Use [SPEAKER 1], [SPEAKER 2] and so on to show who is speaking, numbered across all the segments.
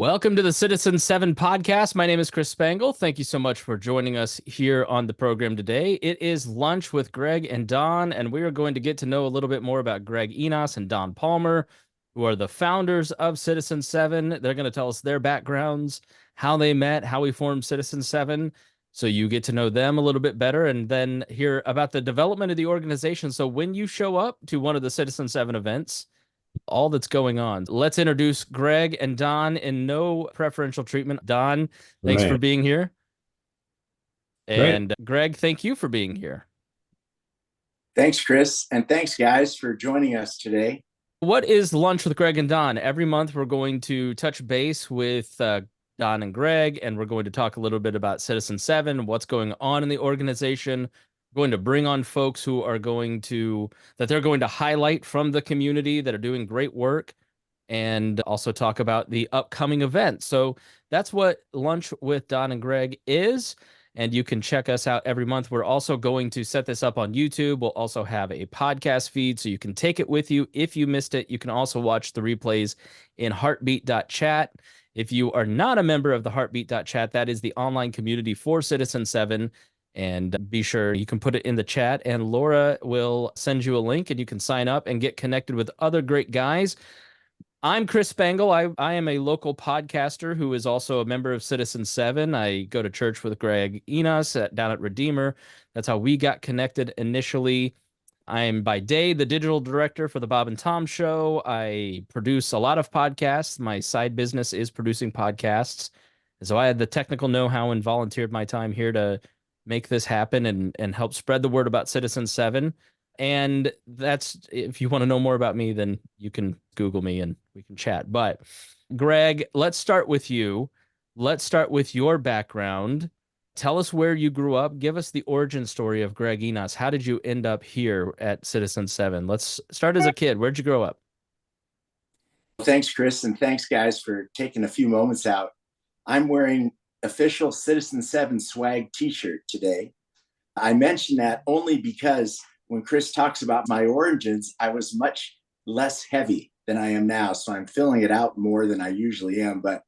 [SPEAKER 1] Welcome to the Citizen 7 podcast. My name is Chris Spangle. Thank you so much for joining us here on the program today. It is lunch with Greg and Don, and we are going to get to know a little bit more about Greg Enas and Don Palmer, who are the founders of Citizen 7. They're going to tell us their backgrounds, how they met, how we formed Citizen 7, so you get to know them a little bit better, and then hear about the development of the organization. So when you show up to one of the Citizen 7 events, all that's going on. Let's introduce Greg and Don in no preferential treatment. Don, thanks for
[SPEAKER 2] Right.
[SPEAKER 1] being here.
[SPEAKER 2] Great.
[SPEAKER 1] And Greg, thank you for being here.
[SPEAKER 3] Thanks, Chris. And thanks, guys, for joining us today.
[SPEAKER 1] What is Lunch with Greg and Don? Every month, we're going to touch base with Don and Greg, and we're going to talk a little bit about Citizen 7, what's going on in the organization. We're going to bring on folks who are they're going to highlight from the community that are doing great work, and also talk about the upcoming event. So that's what Lunch with Don and Greg is. And you can check us out every month. We're also going to set this up on YouTube. We'll also have a podcast feed, so you can take it with you. If you missed it, you can also watch the replays in heartbeat.chat. If you are not a member of the heartbeat.chat, that is the online community for Citizen 7. And be sure you can put it in the chat, and Laura will send you a link, and you can sign up and get connected with other great guys. I'm Chris Spangle. I am a local podcaster who is also a member of Citizen 7. I go to church with Greg Enas down at Redeemer. That's how we got connected initially. I'm by day the digital director for the Bob and Tom Show. I produce a lot of podcasts. My side business is producing podcasts. And so I had the technical know-how and volunteered my time here to make this happen and help spread the word about Citizen 7. And that's, if you want to know more about me, then you can Google me and we can chat. But Greg, let's start with you. Let's start with your background. Tell us where you grew up. Give us the origin story of Greg Enas. How did you end up here at Citizen 7? Let's start as a kid. Where'd you grow up?
[SPEAKER 3] Thanks, Chris. And thanks, guys, for taking a few moments out. I'm wearing official Citizen 7 swag t-shirt today. I mention that only because when Chris talks about my origins, I was much less heavy than I am now. So I'm filling it out more than I usually am. But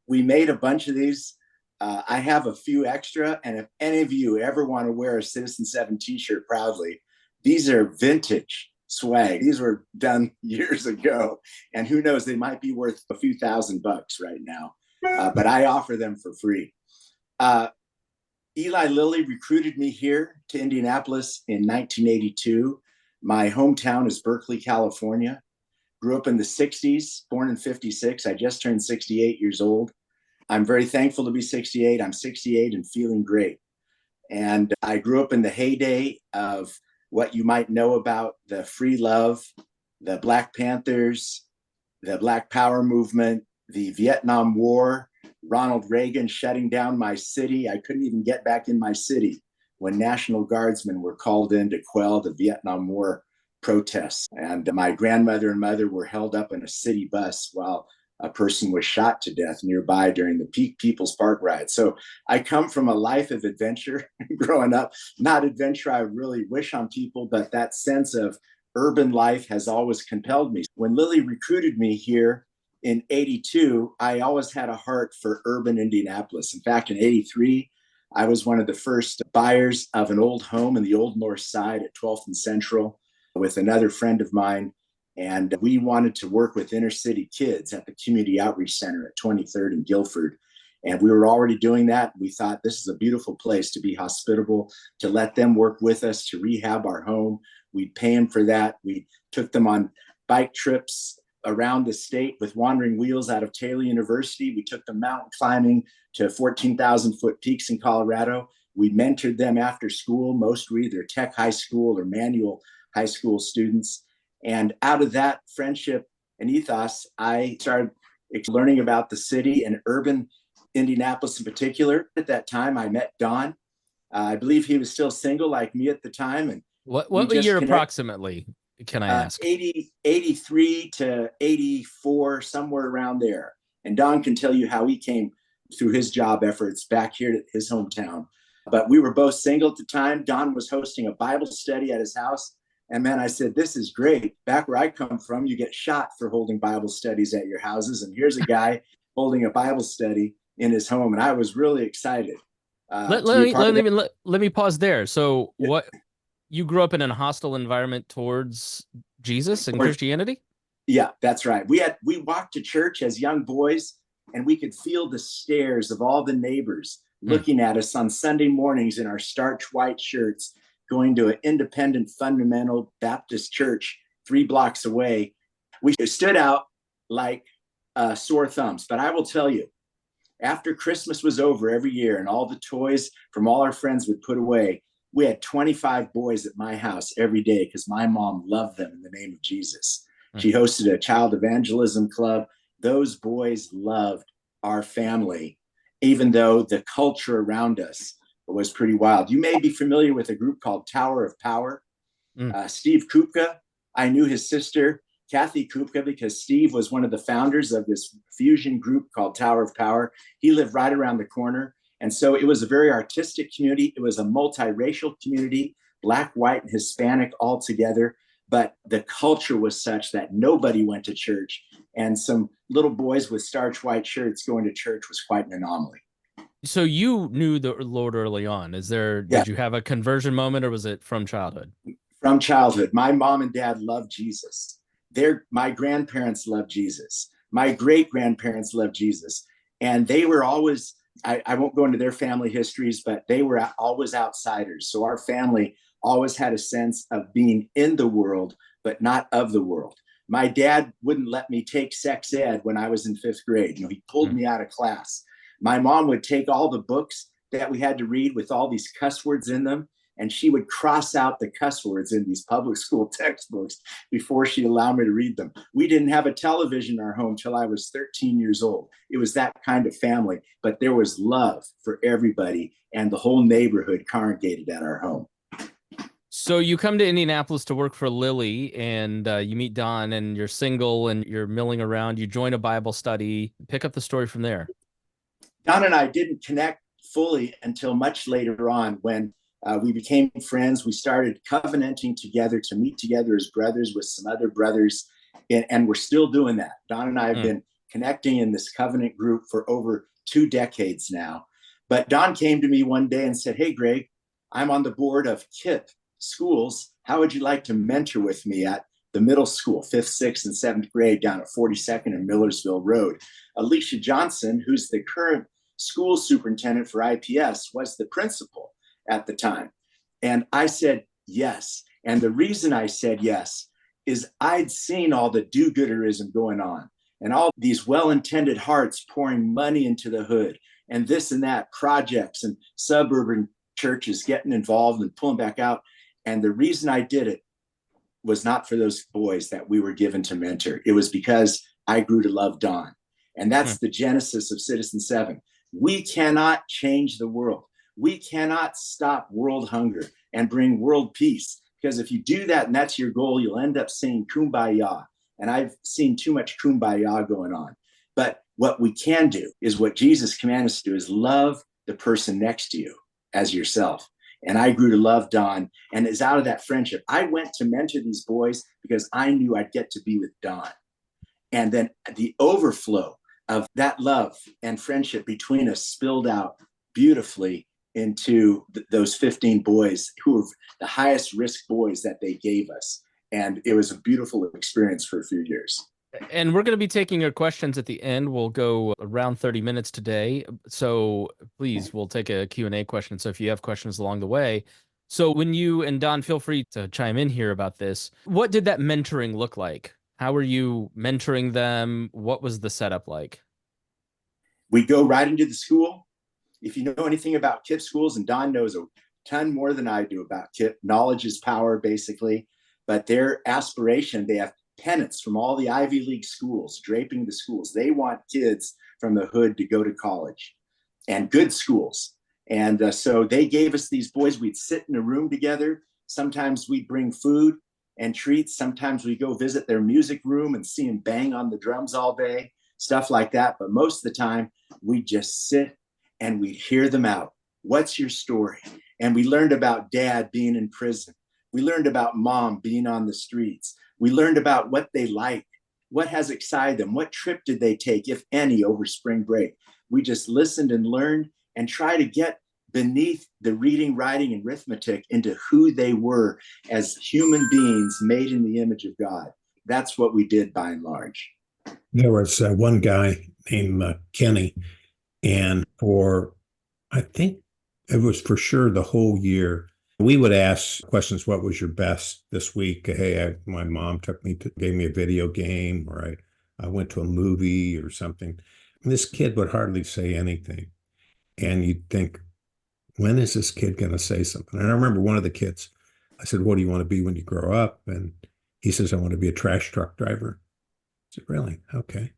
[SPEAKER 3] we made a bunch of these. I have a few extra. And if any of you ever want to wear a Citizen 7 t-shirt proudly, these are vintage swag. These were done years ago. And who knows, they might be worth a few $1,000 right now. But I offer them for free. Eli Lilly recruited me here to Indianapolis in 1982. My hometown is Berkeley, California. Grew up in the 60s, born in 56. I just turned 68 years old. I'm very thankful to be 68. I'm 68 and feeling great. And I grew up in the heyday of what you might know about the free love, the Black Panthers, the Black Power movement, the Vietnam War, Ronald Reagan shutting down my city. I couldn't even get back in my city when National Guardsmen were called in to quell the Vietnam War protests. And my grandmother and mother were held up in a city bus while a person was shot to death nearby during the peak People's Park ride. So I come from a life of adventure growing up, not adventure I really wish on people, but that sense of urban life has always compelled me. When Lily recruited me here in 82, I always had a heart for urban Indianapolis. In fact, in 83, I was one of the first buyers of an old home in the Old North Side at 12th and Central with another friend of mine. And we wanted to work with inner city kids at the Community Outreach Center at 23rd and Guilford. And we were already doing that. We thought this is a beautiful place to be hospitable, to let them work with us to rehab our home. We'd pay them for that. We took them on bike trips around the state with Wandering Wheels out of Taylor University. We took them mountain climbing to 14,000-foot peaks in Colorado. We mentored them after school. Most were either tech high school or manual high school students. And out of that friendship and ethos, I started learning about the city and urban Indianapolis in particular. At that time, I met Don. I believe he was still single like me at the time. And
[SPEAKER 1] what year approximately, can I ask?
[SPEAKER 3] 83 to 84, somewhere around there. And Don can tell you how he came through his job efforts back here to his hometown. But we were both single at the time. Don was hosting a Bible study at his house. And man, I said, this is great. Back where I come from, you get shot for holding Bible studies at your houses. And here's a guy holding a Bible study in his home, and I was really excited
[SPEAKER 1] Let,
[SPEAKER 3] to
[SPEAKER 1] let
[SPEAKER 3] be a
[SPEAKER 1] me
[SPEAKER 3] part
[SPEAKER 1] let
[SPEAKER 3] of that.
[SPEAKER 1] me let me pause there. So
[SPEAKER 3] Yeah.
[SPEAKER 1] what, you grew up in a hostile environment towards Jesus and
[SPEAKER 3] Or-
[SPEAKER 1] Christianity?
[SPEAKER 3] Yeah, that's right. We walked to church as young boys, and we could feel the stares of all the neighbors
[SPEAKER 1] Hmm.
[SPEAKER 3] looking at us on Sunday mornings in our starch white shirts, going to an independent fundamental Baptist church 3 blocks away. We stood out like sore thumbs. But I will tell you, after Christmas was over every year and all the toys from all our friends would put away, we had 25 boys at my house every day because my mom loved them in the name of Jesus. She hosted a child evangelism club. Those boys loved our family, even though the culture around us was pretty wild. You may be familiar with a group called Tower of Power. Steve Kupka, I knew his sister, Kathy Kupka, because Steve was one of the founders of this fusion group called Tower of Power. He lived right around the corner. And so it was a very artistic community. It was a multiracial community, Black, white, and Hispanic all together. But the culture was such that nobody went to church. And some little boys with starch white shirts going to church was quite an anomaly.
[SPEAKER 1] So you knew the Lord early on.
[SPEAKER 3] Yeah,
[SPEAKER 1] Did you have a conversion moment, or was it from childhood?
[SPEAKER 3] from childhood. My mom and dad loved Jesus. My grandparents loved Jesus. My great grandparents loved Jesus. And they were always, I won't go into their family histories, but they were always outsiders. So our family always had a sense of being in the world, but not of the world. My dad wouldn't let me take sex ed when I was in 5th grade. He pulled me out of class. My mom would take all the books that we had to read with all these cuss words in them, and she would cross out the cuss words in these public school textbooks before she'd allow me to read them. We didn't have a television in our home till I was 13 years old. It was that kind of family, but there was love for everybody, and the whole neighborhood congregated at our home.
[SPEAKER 1] So you come to Indianapolis to work for Lily, and you meet Don, and you're single, and you're milling around. You join a Bible study. Pick up the story from there.
[SPEAKER 3] Don and I didn't connect fully until much later on when we became friends. We started covenanting together to meet together as brothers with some other brothers, and we're still doing that. Don and I have been connecting in this covenant group for over 2 decades now. But Don came to me one day and said, "Hey, Greg, I'm on the board of KIPP schools. How would you like to mentor with me at the middle school, 5th, 6th, and 7th grade down at 42nd and Millersville Road?" Alicia Johnson, who's the current school superintendent for IPS, was the principal at the time. And I said yes. And the reason I said yes is I'd seen all the do-gooderism going on and all these well-intended hearts pouring money into the hood and this and that, projects and suburban churches getting involved and pulling back out. And the reason I did it was not for those boys that we were given to mentor. It was because I grew to love Don. And that's the genesis of Citizen 7. We cannot change the world. We cannot stop world hunger and bring world peace, because if you do that and that's your goal, you'll end up saying kumbaya. And I've seen too much kumbaya going on. But what we can do is what Jesus commanded us to do, is love the person next to you as yourself. And I grew to love Don, and it's out of that friendship. I went to mentor these boys because I knew I'd get to be with Don. And then the overflow of that love and friendship between us spilled out beautifully into those 15 boys who were the highest risk boys that they gave us. And it was a beautiful experience for a few years.
[SPEAKER 1] And we're going to be taking your questions at the end. We'll go around 30 minutes today. So please, we'll take a Q&A question. So if you have questions along the way. So when you, and Don, feel free to chime in here about this. What did that mentoring look like? How were you mentoring them? What was the setup like?
[SPEAKER 3] We go right into the school. If you know anything about KIPP schools, and Don knows a ton more than I do about KIPP, knowledge is power, basically. But their aspiration, they have pennants from all the Ivy League schools draping the schools. They want kids from the hood to go to college and good schools. And so they gave us these boys. We'd sit in a room together. Sometimes we'd bring food and treats. Sometimes we go visit their music room and see them bang on the drums all day, stuff like that. But most of the time, we'd just sit and we'd hear them out. What's your story? And we learned about dad being in prison. We learned about mom being on the streets. We learned about what they like What has excited them? What trip did they take, if any, over spring break? We just listened and learned and try to get beneath the reading, writing, and arithmetic into who they were as human beings made in the image of God. That's what we did by and large.
[SPEAKER 2] There was one guy named Kenny, and for, I think it was for sure the whole year, we would ask questions. What was your best this week? Hey, my mom gave me a video game, or I went to a movie or something. And this kid would hardly say anything. And you'd think, when is this kid going to say something? And I remember one of the kids, I said, what do you want to be when you grow up? And he says, I want to be a trash truck driver. I said, really? Okay.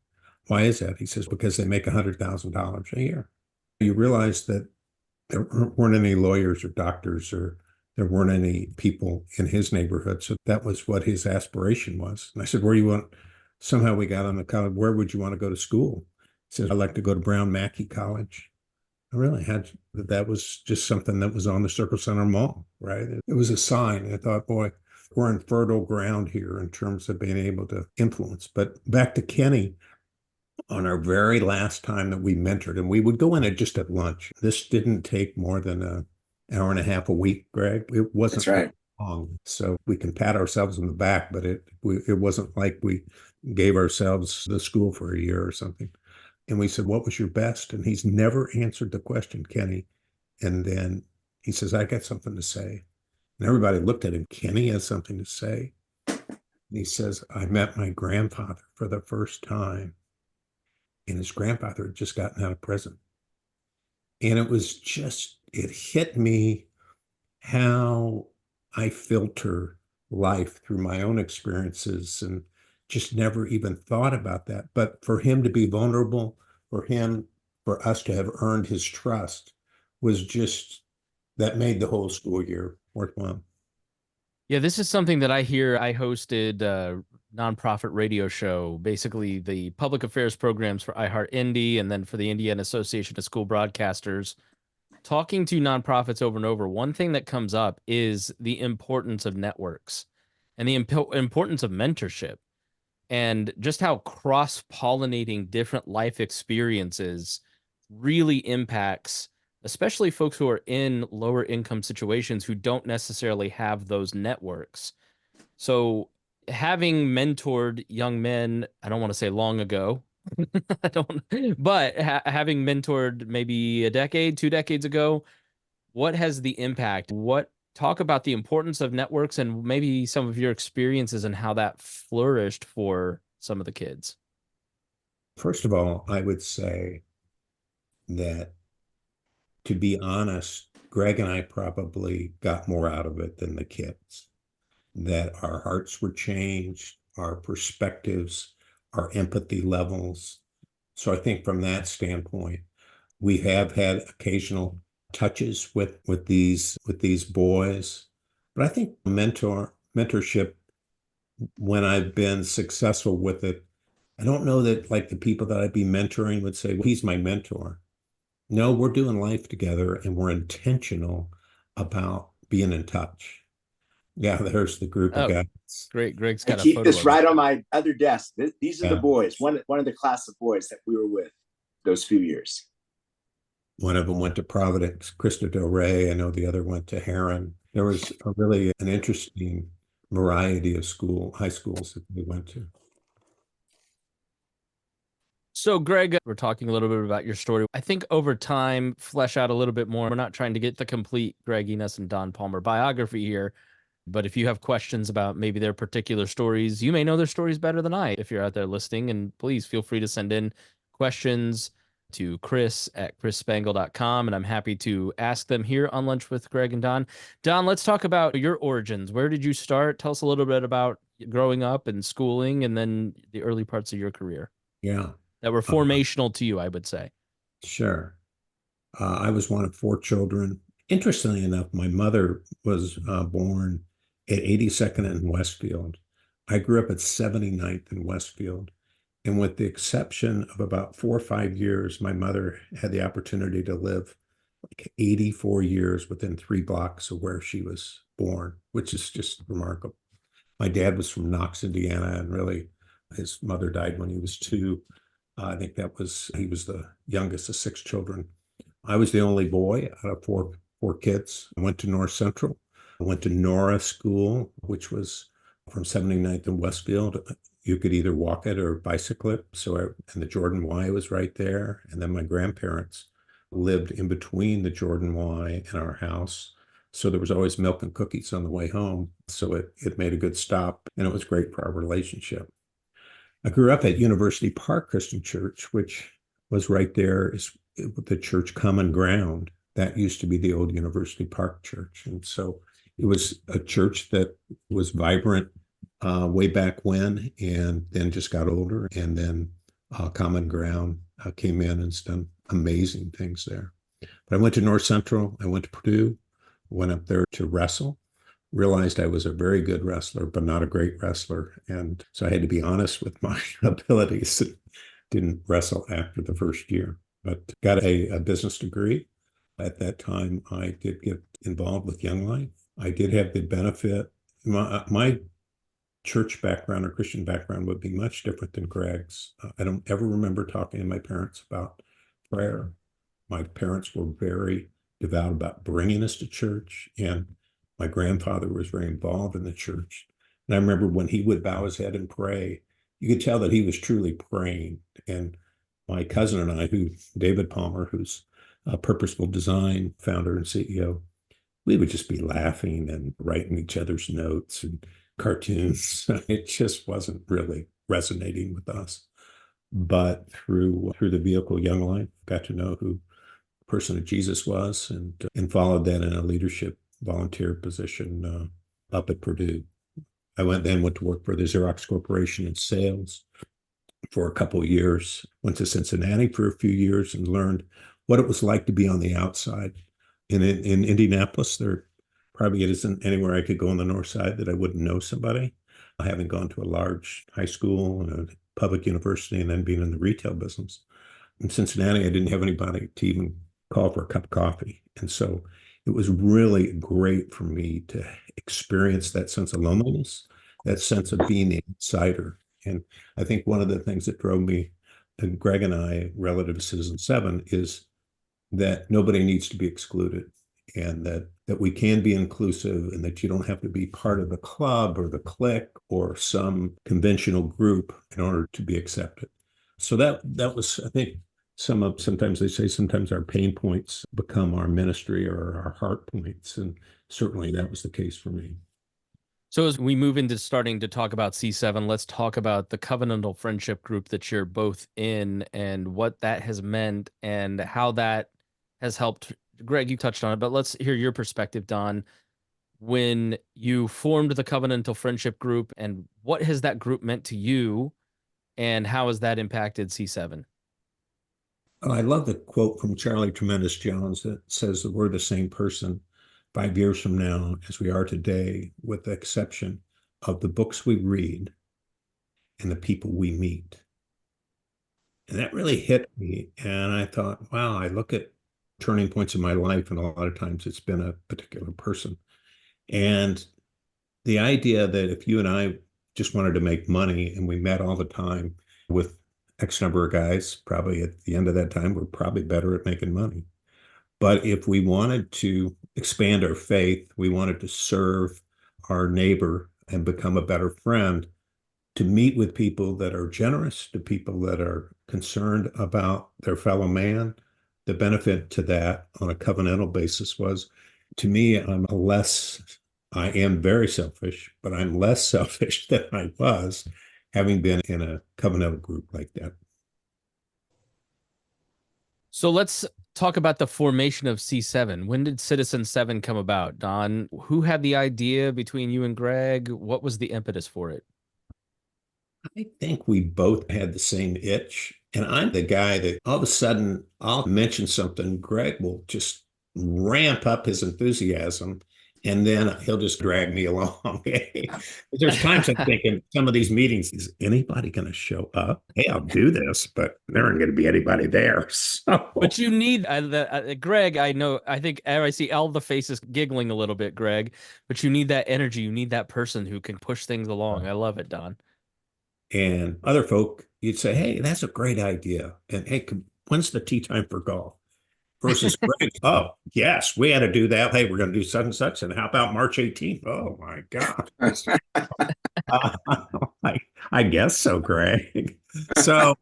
[SPEAKER 2] Why is that? He says, because they make $100,000 a year. You realize that there weren't any lawyers or doctors, or there weren't any people in his neighborhood. So that was what his aspiration was. And I said, somehow we got on the college, where would you want to go to school? He said, I'd like to go to Brown Mackie College. I really that was just something that was on the Circle Center Mall, right? It was a sign. I thought, boy, we're in fertile ground here in terms of being able to influence. But back to Kenny, on our very last time that we mentored, and we would go in just at lunch. This didn't take more than an hour and a half a week, Greg. It wasn't
[SPEAKER 3] That's right.
[SPEAKER 2] long. So we can pat ourselves on the back, but it wasn't like we gave ourselves the school for a year or something. And we said, what was your best? And he's never answered the question, Kenny. And then he says, I got something to say. And everybody looked at him. Kenny has something to say. And he says, I met my grandfather for the first time. And his grandfather had just gotten out of prison. And it hit me how I filter life through my own experiences, and just never even thought about that. But for him to be vulnerable, for us to have earned his trust, that made the whole school year worthwhile.
[SPEAKER 1] Yeah, this is something that I hear. I hosted a nonprofit radio show, basically the public affairs programs for iHeart Indy, and then for the Indiana Association of School Broadcasters. Talking to nonprofits over and over, one thing that comes up is the importance of networks and the importance of mentorship, and just how cross-pollinating different life experiences really impacts, especially folks who are in lower income situations who don't necessarily have those networks. So having mentored young men, I don't want to say long ago, I don't, but having mentored maybe a decade, 2 decades ago, what has the impact? Talk about the importance of networks and maybe some of your experiences and how that flourished for some of the kids.
[SPEAKER 2] First of all, I would say that, to be honest, Greg and I probably got more out of it than the kids. That our hearts were changed, our perspectives, our empathy levels. So I think from that standpoint, we have had occasional touches with these boys. But I think mentorship, when I've been successful with it, I don't know that like the people that I'd be mentoring would say, well, he's my mentor. No, we're doing life together and we're intentional about being in touch. Yeah, there's the group of guys.
[SPEAKER 1] Great. Greg's
[SPEAKER 3] I
[SPEAKER 1] got a
[SPEAKER 3] keep
[SPEAKER 1] photo
[SPEAKER 3] this
[SPEAKER 1] of
[SPEAKER 3] right
[SPEAKER 1] it.
[SPEAKER 3] on my other desk. These are the boys, one of the class of boys that we were with those few years.
[SPEAKER 2] One of them went to Providence, Cristo Del Rey. I know the other went to Heron. There was really an interesting variety of high schools that we went to.
[SPEAKER 1] So, Greg, we're talking a little bit about your story. I think over time, flesh out a little bit more. We're not trying to get the complete Greg Enas and Don Palmer biography here, but if you have questions about maybe their particular stories, you may know their stories better than I if you're out there listening. And please feel free to send in questions to chris@chrisspangle.com, and I'm happy to ask them here on Lunch with Greg and Don. Don, let's talk about your origins. Where did you start? Tell us a little bit about growing up and schooling, and then the early parts of your career.
[SPEAKER 2] Yeah.
[SPEAKER 1] That were formational to you, I would say.
[SPEAKER 2] Sure. I was one of 4 children. Interestingly enough, my mother was born at 82nd and Westfield. I grew up at 79th and Westfield. And with the exception of about 4 or 5 years, my mother had the opportunity to live like 84 years within 3 blocks of where she was born, which is just remarkable. My dad was from Knox, Indiana, and really His mother died when he was 2. I think he was the youngest of 6 children. I was the only boy out of four kids. I went to North Central. I went to Nora School, which was from 79th and Westfield. You could either walk it or bicycle it. And the Jordan Y was right there. And then my grandparents lived in between the Jordan Y and our house. So there was always milk and cookies on the way home. So it made a good stop, and it was great for our relationship. I grew up at University Park Christian Church, which was right there, is the church common ground. That used to be the old University Park Church. And so it was a church that was vibrant way back when, and then just got older. And then Common Ground came in and has done amazing things there. But I went to North Central. I went to Purdue, went up there to wrestle, realized I was a very good wrestler, but not a great wrestler. And so I had to be honest with my abilities. Didn't wrestle after the first year, but got a business degree. At that time, I did get involved with Young Life. I did have the benefit. My church background or Christian background would be much different than Greg's. I don't ever remember talking to my parents about prayer. My parents were very devout about bringing us to church, and my grandfather was very involved in the church. And I remember when he would bow his head and pray, you could tell that he was truly praying. And my cousin and I, David Palmer, who's a Purposeful Design founder and CEO, we would just be laughing and writing each other's notes and cartoons. It just wasn't really resonating with us. But through the vehicle Young Life, got to know who the person of Jesus was, and followed that in a leadership volunteer position up at Purdue. I went to work for the Xerox Corporation in sales for a couple of years. Went to Cincinnati for a few years and learned what it was like to be on the outside. In Indianapolis, there probably isn't anywhere I could go on the north side that I wouldn't know somebody. Having gone to a large high school and a public university, and then being in the retail business. In Cincinnati, I didn't have anybody to even call for a cup of coffee. And so it was really great for me to experience that sense of loneliness, that sense of being the outsider. And I think one of the things that drove me, and Greg and I, relative to Citizen 7, is that nobody needs to be excluded, and that we can be inclusive, and that you don't have to be part of the club or the clique or some conventional group in order to be accepted. So that was, I think, sometimes they say sometimes our pain points become our ministry or our heart points. And certainly that was the case for me.
[SPEAKER 1] So as we move into starting to talk about C7, let's talk about the covenantal friendship group that you're both in and what that has meant and how that has helped. Greg, you touched on it, but let's hear your perspective, Don. When you formed the covenantal friendship group, and what has that group meant to you, and how has that impacted C7?
[SPEAKER 2] Oh, I love the quote from Charlie Tremendous Jones that says that we're the same person 5 years from now as we are today, with the exception of the books we read and the people we meet. And that really hit me. And I thought, wow, I look at turning points in my life, and a lot of times it's been a particular person. And the idea that if you and I just wanted to make money and we met all the time with X number of guys, probably at the end of that time, we're probably better at making money. But if we wanted to expand our faith, we wanted to serve our neighbor and become a better friend, to meet with people that are generous, to people that are concerned about their fellow man, the benefit to that on a covenantal basis was, to me, I am very selfish, but I'm less selfish than I was having been in a covenantal group like that.
[SPEAKER 1] So let's talk about the formation of C7. When did Citizen 7 come about, Don? Who had the idea between you and Greg? What was the impetus for it?
[SPEAKER 2] I think we both had the same itch. And I'm the guy that all of a sudden I'll mention something, Greg will just ramp up his enthusiasm, and then he'll just drag me along. There's times I'm thinking, some of these meetings, is anybody going to show up? Hey, I'll do this, but there aren't going to be anybody there. So.
[SPEAKER 1] But you need Greg. I think I see all the faces giggling a little bit, Greg. But you need that energy. You need that person who can push things along. I love it, Don.
[SPEAKER 2] And other folk, you'd say, hey, that's a great idea. And hey, when's the tea time for golf? Versus Greg, oh, yes, we had to do that. Hey, we're going to do such and such. And how about March 18th? Oh, my God. Uh, I guess so, Greg. So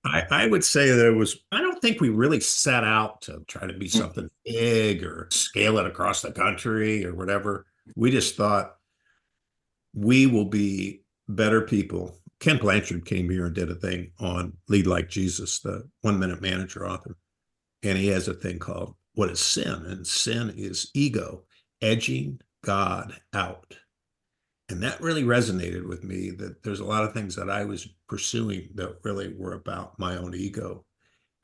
[SPEAKER 2] I would say there was, I don't think we really set out to try to be something big or scale it across the country or whatever. We just thought we will be better people. Ken Blanchard came here and did a thing on Lead Like Jesus, the 1 Minute Manager author. And he has a thing called What is Sin? And sin is ego, edging God out. And that really resonated with me, that there's a lot of things that I was pursuing that really were about my own ego,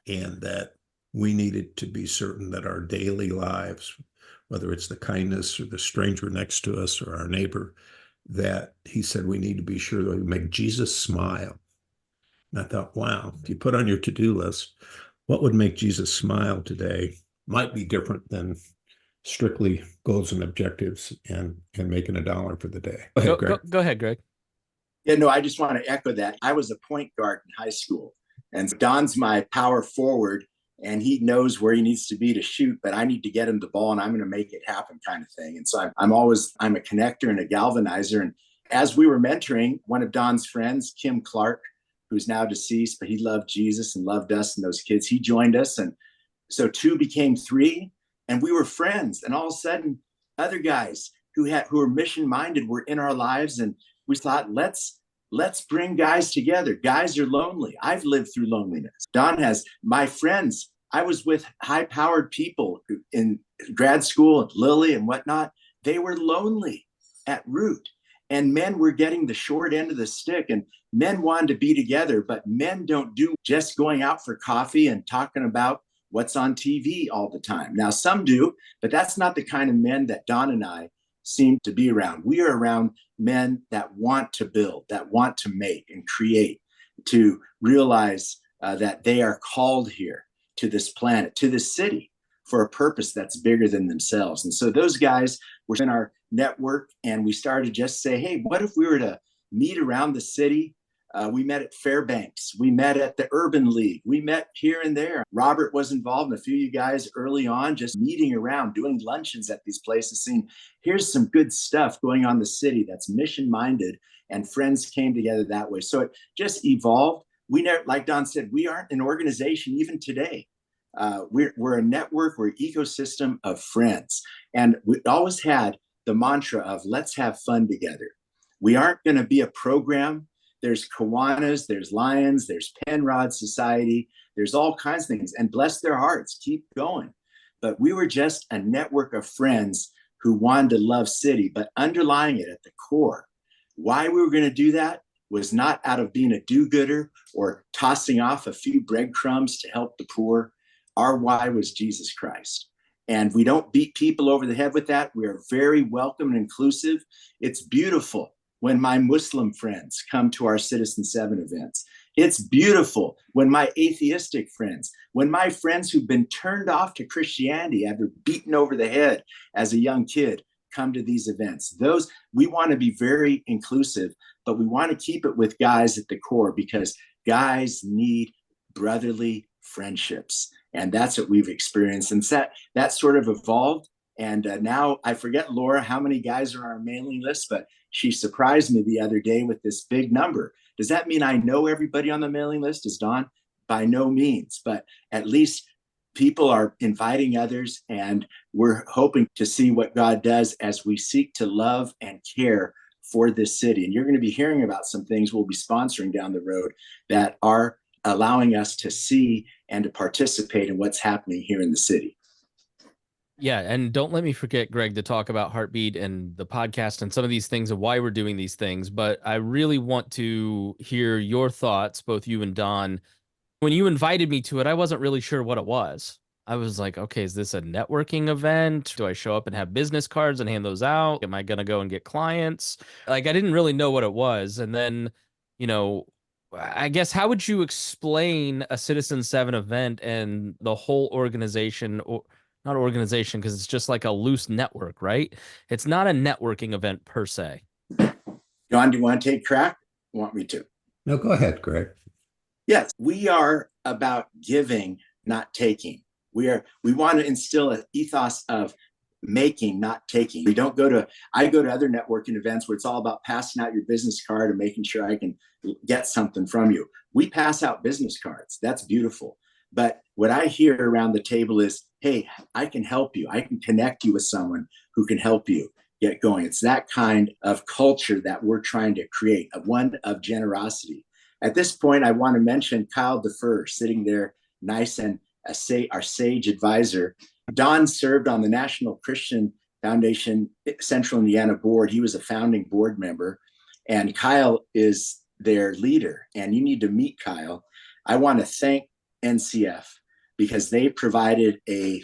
[SPEAKER 2] and that we needed to be certain that our daily lives, whether it's the kindness or the stranger next to us or our neighbor, that he said we need to be sure that we make Jesus smile. And I thought, wow, if you put on your to-do list, what would make Jesus smile today might be different than strictly goals and objectives and making $1 for the day. Go ahead, Greg.
[SPEAKER 1] Go ahead, Greg.
[SPEAKER 3] Yeah, no, I just want to echo that. I was a point guard in high school, and Don's my power forward, and he knows where he needs to be to shoot, but I need to get him the ball, and I'm going to make it happen, kind of thing. And so I'm a connector and a galvanizer. And as we were mentoring, one of Don's friends, Kim Clark, who's now deceased, but he loved Jesus and loved us and those kids, he joined us. And so 2 became 3, and we were friends. And all of a sudden, other guys who were mission minded were in our lives, and we thought, let's bring guys together. Guys are lonely. I've lived through loneliness. Don has. My friends, I was with high powered people in grad school at Lilly and whatnot. They were lonely at root, and men were getting the short end of the stick, and men wanted to be together, but men don't do just going out for coffee and talking about what's on TV all the time. Now, some do, but that's not the kind of men that Don and I seem to be around. We are around men that want to build, that want to make and create, to realize that they are called here to this planet, to this city, for a purpose that's bigger than themselves. And so those guys were in our network, and we started to just say, hey, what if we were to meet around the city? We met at Fairbanks. We met at the Urban League. We met here and there. Robert was involved, and a few of you guys early on, just meeting around, doing luncheons at these places, seeing here's some good stuff going on in the city that's mission-minded, and friends came together that way. So it just evolved. We never, like Don said, we aren't an organization even today. We're a network, we're an ecosystem of friends. And we always had the mantra of let's have fun together. We aren't going to be a program. There's Kiwanis, there's Lions, there's Penrod Society, there's all kinds of things, and bless their hearts, keep going. But we were just a network of friends who wanted to love city, but underlying it at the core, why we were going to do that was not out of being a do-gooder or tossing off a few breadcrumbs to help the poor. Our why was Jesus Christ. And we don't beat people over the head with that. We are very welcome and inclusive. It's beautiful when my Muslim friends come to our Citizen 7 events. It's beautiful when my atheistic friends, when my friends who've been turned off to Christianity after beaten over the head as a young kid come to these events. Those, we want to be very inclusive, but we want to keep it with guys at the core, because guys need brotherly friendships. And that's what we've experienced. And that sort of evolved. And now I forget, Laura, how many guys are on our mailing list, but she surprised me the other day with this big number. Does that mean I know everybody on the mailing list? Is Don? By no means, but at least people are inviting others, and we're hoping to see what God does as we seek to love and care for this city. And you're going to be hearing about some things we'll be sponsoring down the road that are allowing us to see and to participate in what's happening here in the city.
[SPEAKER 1] Yeah, and don't let me forget, Greg, to talk about Heartbeat and the podcast and some of these things and why we're doing these things. But I really want to hear your thoughts, both you and Don. When you invited me to it, I wasn't really sure what it was. I was like, okay, is this a networking event? Do I show up and have business cards and hand those out? Am I going to go and get clients? Like, I didn't really know what it was. And then, you know, I guess, how would you explain a Citizen 7 event and the whole organization, or not organization, because it's just like a loose network, right? It's not a networking event per se.
[SPEAKER 3] John, do you want to take crack? Want me to?
[SPEAKER 2] No, go ahead, Greg.
[SPEAKER 3] Yes, we are about giving, not taking. We want to instill an ethos of making, not taking. I go to other networking events where it's all about passing out your business card and making sure I can get something from you. We pass out business cards. That's beautiful. But what I hear around the table is, hey, I can help you. I can connect you with someone who can help you get going. It's that kind of culture that we're trying to create, one of generosity. At this point, I want to mention Kyle Defer sitting there, nice and our sage advisor. Don served on the National Christian Foundation Central Indiana board. He was a founding board member, and Kyle is their leader. And you need to meet Kyle. I want to thank NCF because they provided a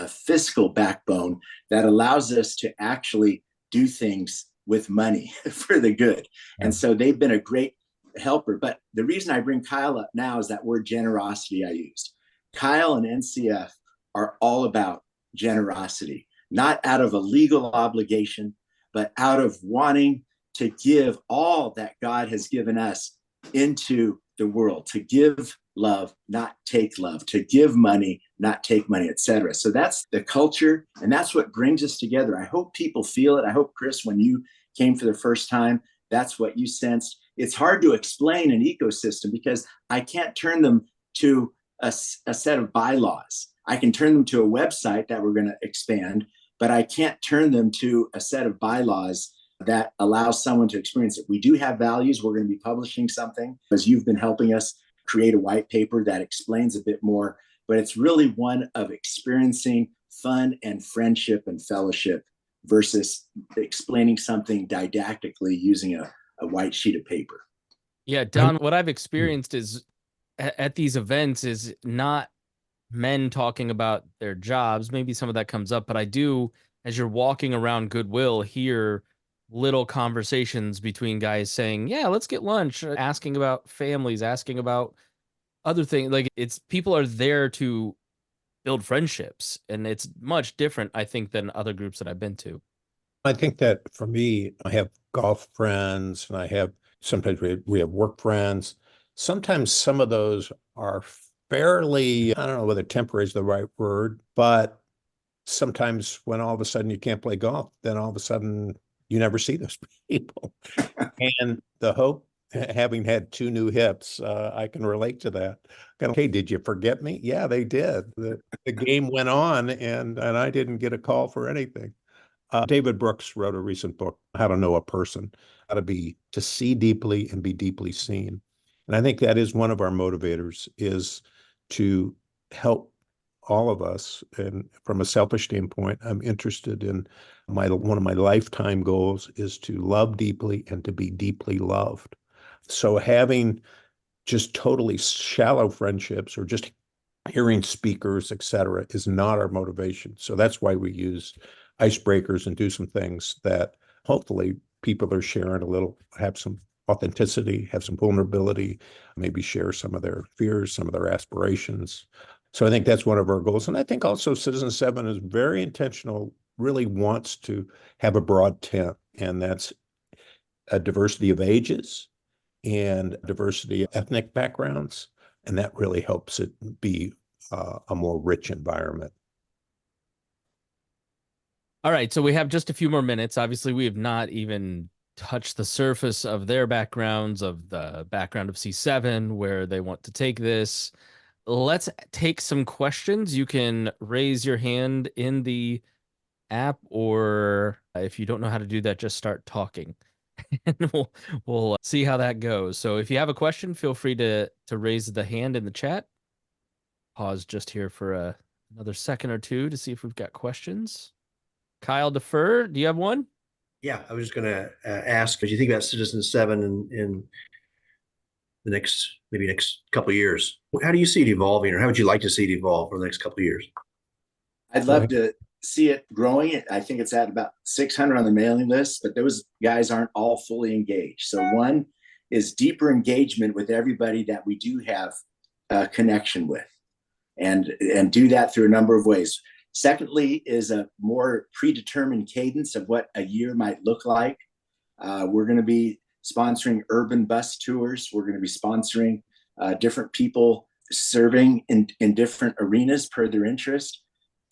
[SPEAKER 3] fiscal backbone that allows us to actually do things with money for the good. And so they've been a great helper. But the reason I bring Kyle up now is that word generosity I used. Kyle and NCF are all about generosity, not out of a legal obligation, but out of wanting to give all that God has given us into the world, to give love, not take love, to give money, not take money, etc. So that's the culture, and that's what brings us together. I hope people feel it. I hope, Chris, when you came for the first time, that's what you sensed. It's hard to explain an ecosystem because I can't turn them to a set of bylaws. I can turn them to a website that we're going to expand, but I can't turn them to a set of bylaws that allows someone to experience it. We do have values. We're going to be publishing something, as you've been helping us create a white paper that explains a bit more, but it's really one of experiencing fun and friendship and fellowship versus explaining something didactically using a white sheet of paper.
[SPEAKER 1] Yeah, Don, what I've experienced is at these events is not men talking about their jobs. Maybe some of that comes up, but I do, as you're walking around Goodwill, hear little conversations between guys saying, yeah, let's get lunch, asking about families, asking about other things. Like, it's people are there to build friendships, and it's much different, I think, than other groups that I've been to.
[SPEAKER 2] I think that for me, I have golf friends and sometimes we have work friends. Sometimes some of those are fairly, I don't know whether temporary is the right word, but sometimes when all of a sudden you can't play golf, then all of a sudden you never see those people. And the hope, having had 2 new hips, I can relate to that. Okay, did you forget me? Yeah, they did. The game went on and I didn't get a call for anything. David Brooks wrote a recent book, How to Know a Person, to see deeply and be deeply seen. And I think that is one of our motivators, is to help all of us. And from a selfish standpoint, I'm interested in one of my lifetime goals is to love deeply and to be deeply loved. So having just totally shallow friendships or just hearing speakers, et cetera, is not our motivation. So that's why we use icebreakers and do some things that hopefully people are sharing a little, have some authenticity, have some vulnerability, maybe share some of their fears, some of their aspirations. So I think that's one of our goals. And I think also Citizen 7 is very intentional, really wants to have a broad tent, and that's a diversity of ages and diversity of ethnic backgrounds. And that really helps it be a more rich environment.
[SPEAKER 1] All right, so we have just a few more minutes. Obviously, we have not even touched the surface of their backgrounds, of the background of C7, where they want to take this. Let's take some questions. You can raise your hand in the app, or if you don't know how to do that, just start talking. And we'll see how that goes. So if you have a question, feel free to raise the hand in the chat. Pause just here for another second or two to see if we've got questions. Kyle Defer, do you have one?
[SPEAKER 4] Yeah, I was just going to ask, as you think about Citizen 7 in the next couple of years, how do you see it evolving, or how would you like to see it evolve for the next couple of years?
[SPEAKER 3] I'd love to see it growing. I think it's at about 600 on the mailing list, but those guys aren't all fully engaged. So one is deeper engagement with everybody that we do have a connection with, and do that through a number of ways. Secondly is a more predetermined cadence of what a year might look like. We're going to be sponsoring urban bus tours. We're going to be sponsoring different people serving in different arenas per their interest.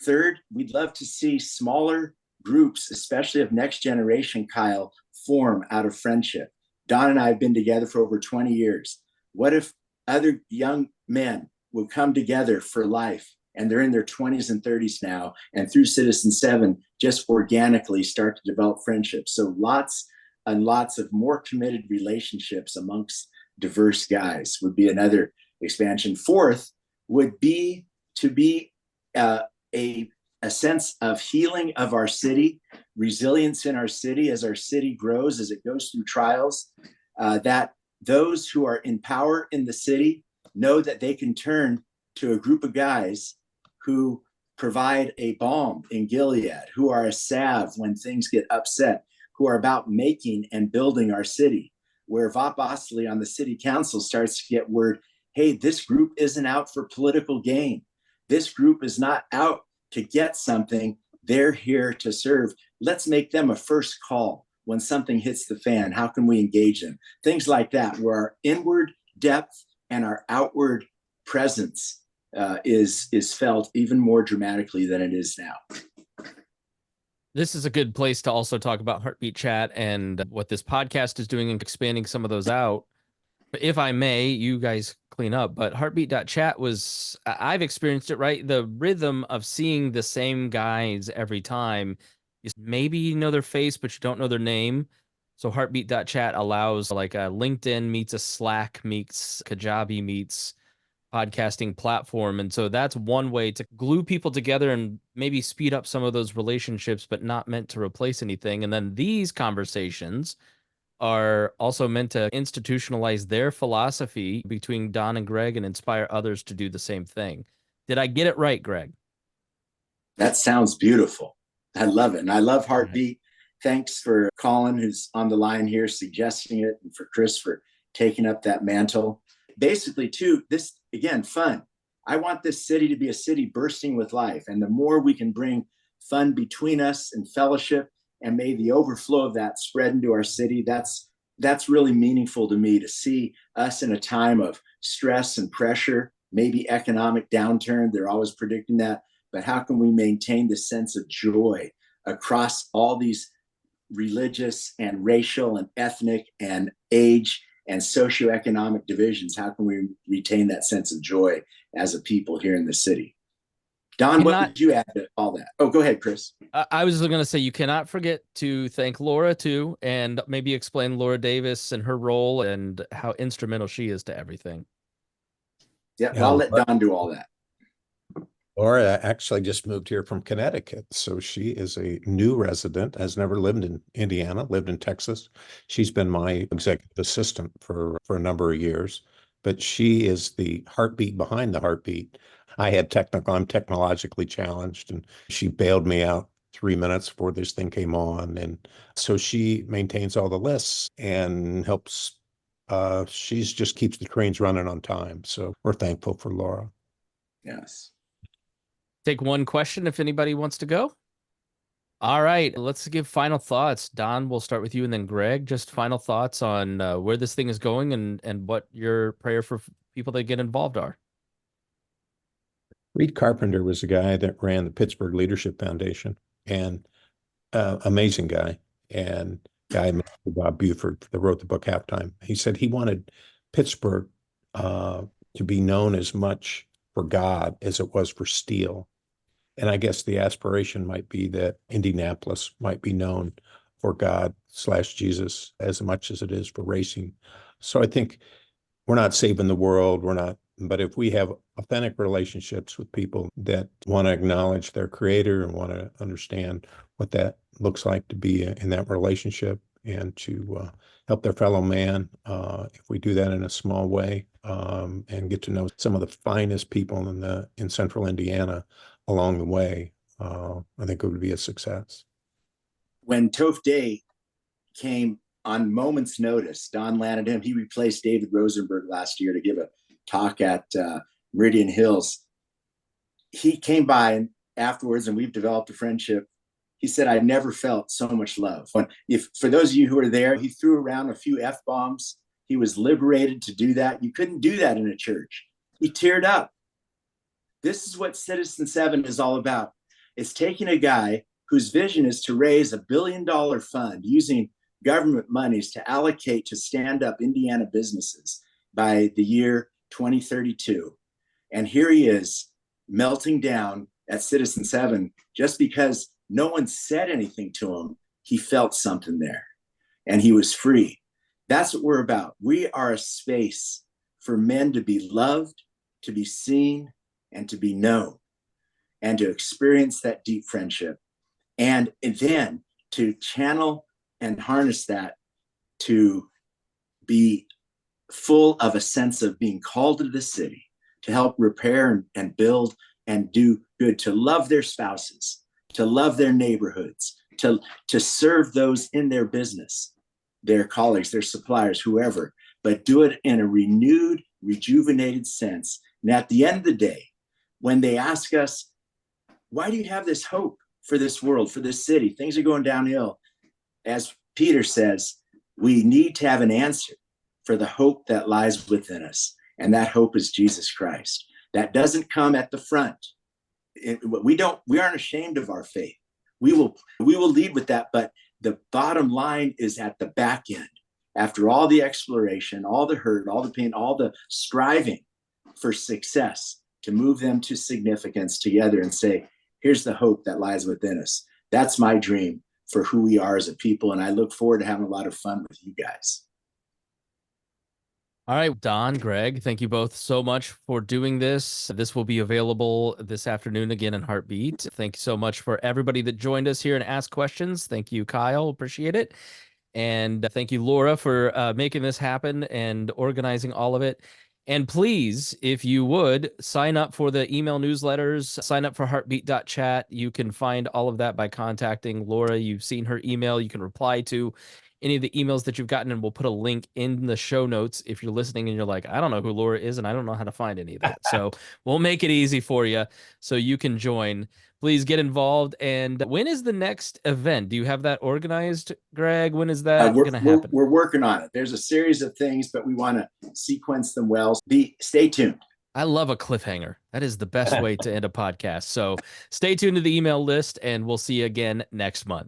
[SPEAKER 3] Third, we'd love to see smaller groups, especially of next generation, Kyle, form out of friendship. Don and I have been together for over 20 years. What if other young men would come together for life, and they're in their 20s and 30s now, and through Citizen 7, just organically start to develop friendships? So lots and lots of more committed relationships amongst diverse guys would be another expansion. Fourth would be to be a sense of healing of our city, resilience in our city as our city grows, as it goes through trials, that those who are in power in the city know that they can turn to a group of guys who provide a balm in Gilead, who are a salve when things get upset, who are about making and building our city. Where Vop Ostley on the city council starts to get word, hey, this group isn't out for political gain. This group is not out to get something. They're here to serve. Let's make them a first call when something hits the fan. How can we engage them? Things like that, where our inward depth and our outward presence is felt even more dramatically than it is now.
[SPEAKER 1] This is a good place to also talk about Heartbeat Chat and what this podcast is doing and expanding some of those out. If I may, you guys clean up, but Heartbeat.chat was, I've experienced it, right? The rhythm of seeing the same guys every time is maybe you know their face, but you don't know their name. So Heartbeat.chat allows like a LinkedIn meets a Slack meets Kajabi meets podcasting platform. And so that's one way to glue people together and maybe speed up some of those relationships, but not meant to replace anything. And then these conversations are also meant to institutionalize their philosophy between Don and Greg and inspire others to do the same thing. Did I get it right, Greg?
[SPEAKER 3] That sounds beautiful. I love it. And I love Heartbeat. Thanks for Colin, who's on the line here, suggesting it, and for Chris for taking up that mantle. Basically, too, this, again, fun. I want this city to be a city bursting with life. And the more we can bring fun between us and fellowship, and may the overflow of that spread into our city, that's really meaningful to me, to see us in a time of stress and pressure, maybe economic downturn. They're always predicting that. But how can we maintain this sense of joy across all these religious and racial and ethnic and age and socioeconomic divisions? How can we retain that sense of joy as a people here in the city? Don, what would you add to all that? Oh, go ahead, Chris.
[SPEAKER 1] I was going to say, you cannot forget to thank Laura, too, and maybe explain Laura Davis and her role and how instrumental she is to everything.
[SPEAKER 3] Yeah, I'll let Don do all that.
[SPEAKER 2] Laura actually just moved here from Connecticut, so she is a new resident, has never lived in Indiana, lived in Texas. She's been my executive assistant for a number of years, but she is the heartbeat behind the heartbeat. I'm technologically challenged, and she bailed me out 3 minutes before this thing came on. And so she maintains all the lists and helps. She just keeps the trains running on time. So we're thankful for Laura.
[SPEAKER 3] Yes.
[SPEAKER 1] Take one question if anybody wants to go. All right, let's give final thoughts. Don, we'll start with you, and then Greg, just final thoughts on where this thing is going and what your prayer for people that get involved are.
[SPEAKER 2] Reed Carpenter was the guy that ran the Pittsburgh Leadership Foundation, and amazing guy. And guy, Bob Buford, that wrote the book Halftime. He said he wanted Pittsburgh to be known as much for God as it was for steel. And I guess the aspiration might be that Indianapolis might be known for God/Jesus as much as it is for racing. So I think we're not saving the world. But if we have authentic relationships with people that want to acknowledge their creator and want to understand what that looks like to be in that relationship and to help their fellow man, if we do that in a small way and get to know some of the finest people in central Indiana along the way, I think it would be a success.
[SPEAKER 3] When Toph Day came on moment's notice, Don landed him. He replaced David Rosenberg last year to give a talk at Meridian Hills. He came by afterwards, and we've developed a friendship He said, I never felt so much love. If for those of you who are there, he threw around a few F-bombs. He was liberated to do that. You couldn't do that in a church. He teared up. This is what Citizen 7 is all about. It's taking a guy whose vision is to raise $1 billion fund using government monies to allocate to stand up Indiana businesses by the year 2032. And here he is melting down at Citizen 7 just because no one said anything to him. He felt something there and he was free. That's what we're about. We are a space for men to be loved, to be seen, and to be known, and to experience that deep friendship. And then to channel and harness that to be full of a sense of being called to the city, to help repair and build and do good, to love their spouses, to love their neighborhoods, to serve those in their business, their colleagues, their suppliers, whoever, but do it in a renewed, rejuvenated sense. And at the end of the day, when they ask us, why do you have this hope for this world, for this city? Things are going downhill. As Peter says, we need to have an answer for the hope that lies within us. And that hope is Jesus Christ. That doesn't come at the front. We aren't ashamed of our faith. We will lead with that, but the bottom line is at the back end. After all the exploration, all the hurt, all the pain, all the striving for success, to move them to significance together and say, here's the hope that lies within us. That's my dream for who we are as a people. And I look forward to having a lot of fun with you guys.
[SPEAKER 1] All right, Don, Greg, thank you both so much for doing this. This will be available this afternoon again in Heartbeat. Thank you so much for everybody that joined us here and asked questions. Thank you, Kyle. Appreciate it. And thank you, Laura, for making this happen and organizing all of it. And please, if you would, sign up for the email newsletters, sign up for heartbeat.chat. You can find all of that by contacting Laura. You've seen her email. You can reply to any of the emails that you've gotten, and we'll put a link in the show notes if you're listening and you're like, I don't know who Laura is and I don't know how to find any of that. So we'll make it easy for you so you can join. Please get involved. And when is the next event? Do you have that organized, Greg? When is that going to happen?
[SPEAKER 3] We're working on it. There's a series of things, but we want to sequence them well. Stay tuned.
[SPEAKER 1] I love a cliffhanger. That is the best way to end a podcast. So stay tuned to the email list, and we'll see you again next month.